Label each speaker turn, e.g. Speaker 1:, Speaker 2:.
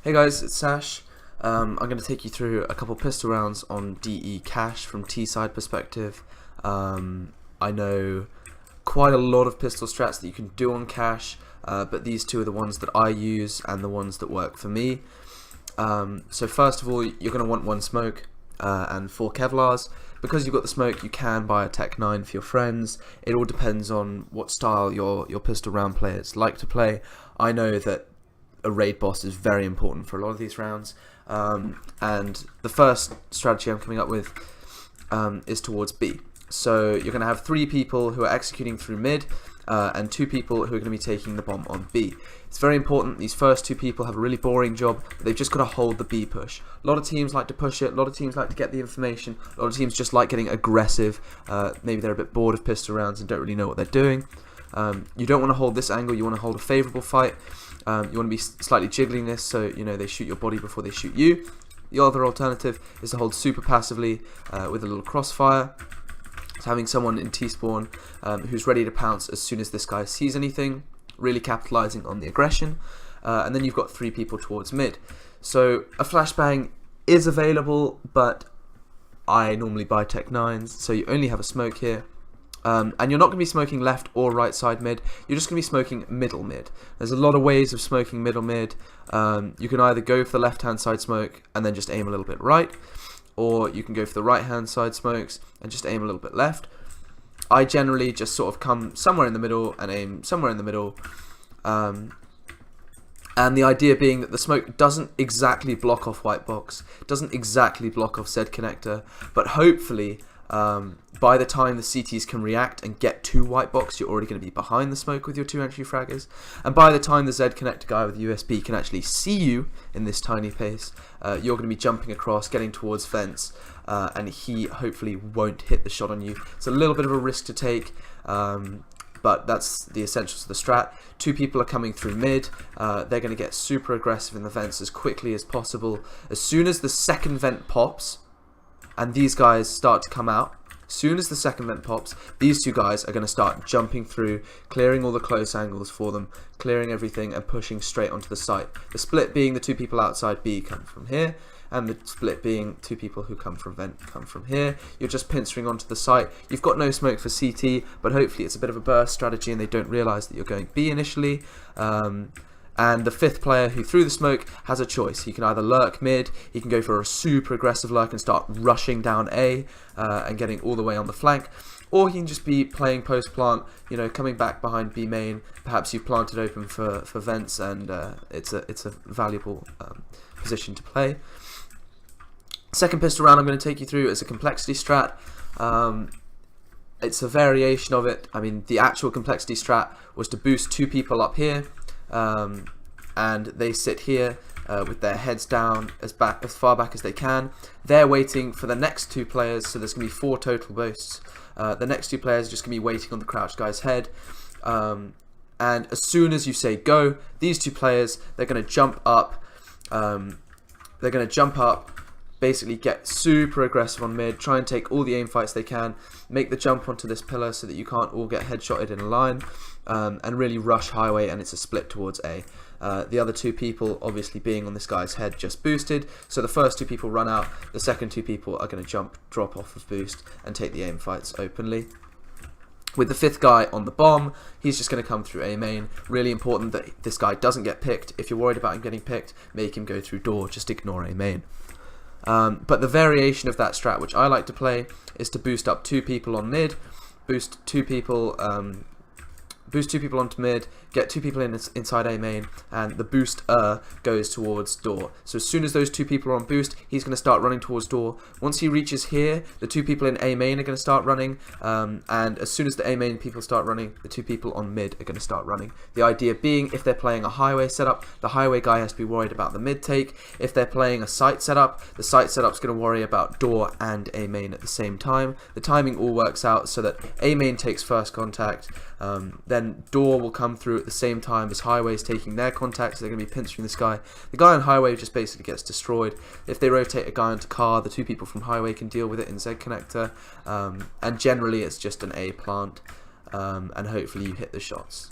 Speaker 1: Hey guys, it's Sash. I'm going to take you through a couple pistol rounds on DE cash from T-side perspective. I know quite a lot of pistol strats that you can do on cash, but these two are the ones that I use and the ones that work for me. So first of all, you're going to want one smoke and 4 Kevlars. Because you've got the smoke, you can buy a Tech 9 for your friends. It all depends on what style your pistol round players like to play. I know that a raid boss is very important for a lot of these rounds, and the first strategy I'm coming up with is towards B. So you're going to have 3 people who are executing through mid and 2 people who are going to be taking the bomb on B. It's very important. These first 2 people have a really boring job, but they've just got to hold the B push. A lot of teams like to push it, a lot of teams like to get the information, a lot of teams just like getting aggressive. Maybe they're a bit bored of pistol rounds and don't really know what they're doing. You don't want to hold this angle, you want to hold a favourable fight. You want to be slightly jiggling this so you know they shoot your body before they shoot you. The other alternative is to hold super passively with a little crossfire. So having someone in T-spawn who's ready to pounce as soon as this guy sees anything, really capitalising on the aggression. And then you've got 3 people towards mid. So a flashbang is available, but I normally buy Tech 9s, so you only have a smoke here. And you're not going to be smoking left or right side mid, you're just going to be smoking middle mid. There's a lot of ways of smoking middle mid. You can either go for the left hand side smoke and then just aim a little bit right, or you can go for the right hand side smokes and just aim a little bit left. I generally just sort of come somewhere in the middle and aim somewhere in the middle. And the idea being that the smoke doesn't exactly block off white box, doesn't exactly block off Z connector, but hopefully by the time the CTs can react and get to white box, you're already going to be behind the smoke with your 2 entry fraggers. And by the time the Z connector guy with the USB can actually see you in this tiny pace, you're going to be jumping across, getting towards fence, and he hopefully won't hit the shot on you. It's a little bit of a risk to take, but that's the essentials of the strat. 2 people are coming through mid. They're going to get super aggressive in the vents as quickly as possible. As soon as the second vent pops, and these guys start to come out, as soon as the second vent pops, these 2 guys are going to start jumping through, clearing all the close angles for them, clearing everything and pushing straight onto the site. The split being the 2 people outside B come from here, and the split being 2 people who come from vent come from here. You're just pincering onto the site. You've got no smoke for CT, but hopefully it's a bit of a burst strategy and they don't realise that you're going B initially. And the 5th player who threw the smoke has a choice. He can either lurk mid, he can go for a super aggressive lurk and start rushing down A and getting all the way on the flank, or he can just be playing post plant, you know, coming back behind B main. Perhaps you've planted open for vents, and it's a valuable position to play. Second pistol round I'm going to take you through is a complexity strat. It's a variation of it. I mean, the actual complexity strat was to boost 2 people up here. And they sit here with their heads down as far back as they can. They're waiting for the next 2 players, so there's going to be 4 total boosts. The next 2 players are just going to be waiting on the crouched guy's head. And as soon as you say go, these 2 players, they're going to jump up. Basically get super aggressive on mid, try and take all the aim fights they can, make the jump onto this pillar so that you can't all get headshotted in a line, and really rush highway, and it's a split towards A. The other 2 people obviously being on this guy's head just boosted, so the first 2 people run out, the second 2 people are going to drop off of boost and take the aim fights openly. With the 5th guy on the bomb, he's just going to come through A main. Really important that this guy doesn't get picked. If you're worried about him getting picked, make him go through door, just ignore A main. But the variation of that strat, which I like to play, is to boost up 2 people on mid, boost 2 people onto mid, get 2 people inside A main, and the booster goes towards door. So as soon as those 2 people are on boost, he's going to start running towards door. Once he reaches here, the 2 people in A main are going to start running, and as soon as the A main people start running, the 2 people on mid are going to start running. The idea being, if they're playing a highway setup, the highway guy has to be worried about the mid take. If they're playing a site setup, the site setup's going to worry about door and A main at the same time. The timing all works out so that A main takes first contact, then door will come through at the same time as highway's taking their contact, so they're going to be pinching this guy. The guy on highway just basically gets destroyed. If they rotate a guy onto car, the 2 people from highway can deal with it in Z connector, and generally it's just an A plant, and hopefully you hit the shots.